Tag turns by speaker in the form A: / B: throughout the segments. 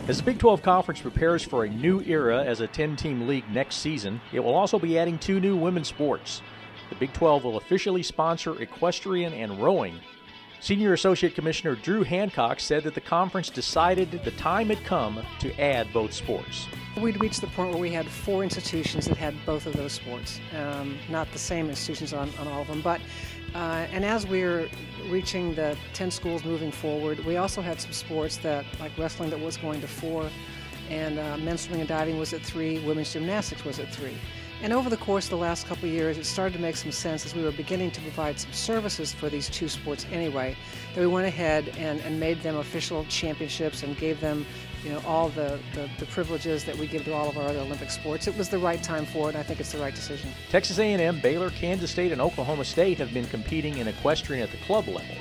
A: As the Big 12 Conference prepares for a new era as a 10-team league next season, it will also be adding 2 new women's sports. The Big 12 will officially sponsor equestrian and rowing. Senior Associate Commissioner Dru Hancock said that the conference decided the time had come to add both sports.
B: We'd reached the point where we had 4 institutions that had both of those sports. Not the same institutions on all of them, but and as we're reaching the 10 schools moving forward, we also had some sports that, like wrestling, that was going to 4, and men's swimming and diving was at 3, women's gymnastics was at 3. And over the course of the last couple of years, it started to make some sense as we were beginning to provide some services for these 2 sports anyway, that we went ahead and made them official championships and gave them, all the privileges that we give to all of our other Olympic sports. It was the right time for it, and I think it's the right decision.
A: Texas A&M, Baylor, Kansas State, and Oklahoma State have been competing in equestrian at the club level.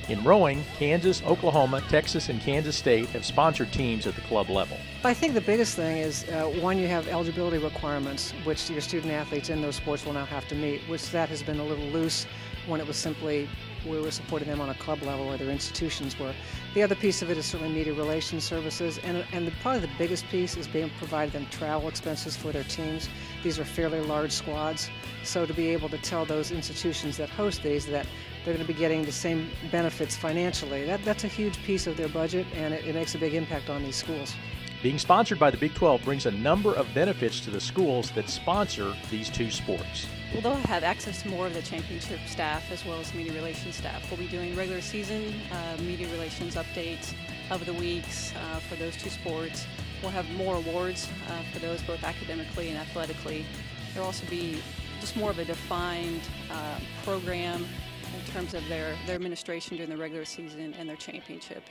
A: In rowing, Kansas, Oklahoma, Texas, and Kansas State have sponsored teams at the club level.
B: I think the biggest thing is, one, you have eligibility requirements, which your student athletes in those sports will now have to meet, which that has been a little loose when it was simply we were supporting them on a club level where their institutions were. The other piece of it is certainly media relations services, and probably the biggest piece is being provided them travel expenses for their teams. These are fairly large squads, so to be able to tell those institutions that host these that they're going to be getting the same benefits financially, that's a huge piece of their budget, and it makes a big impact on these schools.
A: Being sponsored by the Big 12 brings a number of benefits to the schools that sponsor these 2 sports.
C: Well, they'll have access to more of the championship staff as well as media relations staff. We'll be doing regular season media relations updates of the weeks for those 2 sports. We'll have more awards for those, both academically and athletically. There'll also be just more of a defined program in terms of their administration during the regular season and their championship.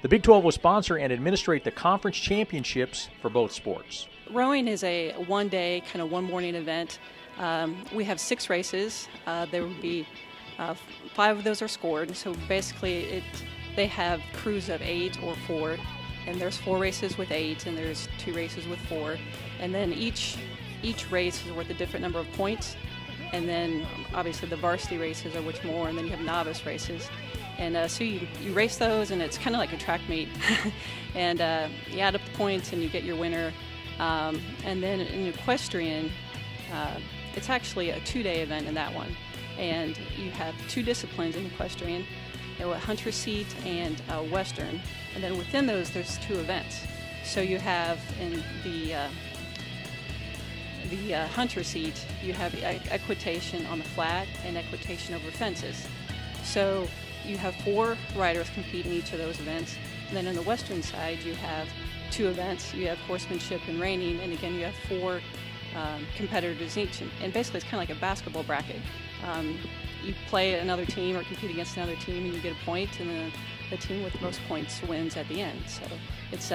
A: The Big 12 will sponsor and administrate the conference championships for both sports.
C: Rowing is a one-day, kind of one-morning event. We have 6 races. There will be 5 of those are scored. So basically, they have crews of 8 or 4, and there's 4 races with 8, and there's 2 races with 4, and then each race is worth a different number of points. And then obviously the varsity races are much more, and then you have novice races. And so you race those, and it's kind of like a track meet. And you add up the points, and you get your winner. And then in equestrian, it's actually a 2-day event in that one. And you have 2 disciplines in equestrian, a hunter seat and a western. And then within those, there's 2 events. So you have in the hunter seat, you have equitation on the flat and equitation over fences. So you have 4 riders compete in each of those events. And then on the western side, you have 2 events. You have horsemanship and reining, and again, you have 4 competitors each. And basically, it's kind of like a basketball bracket. You play another team or compete against another team, and you get a point, and the team with the most points wins at the end. So it's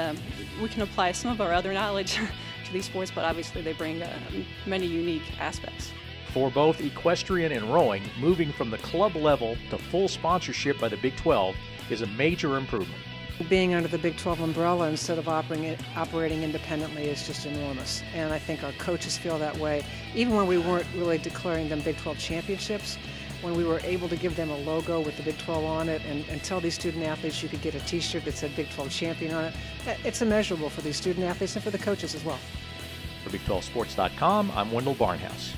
C: we can apply some of our other knowledge to these sports, but obviously they bring many unique aspects.
A: For both equestrian and rowing, moving from the club level to full sponsorship by the Big 12 is a major improvement.
B: Being under the Big 12 umbrella instead of operating independently is just enormous, and I think our coaches feel that way. Even when we weren't really declaring them Big 12 championships, when we were able to give them a logo with the Big 12 on it and tell these student athletes you could get a t-shirt that said Big 12 champion on it, it's immeasurable for these student athletes and for the coaches as well.
A: For Big 12Sports.com, I'm Wendell Barnhouse.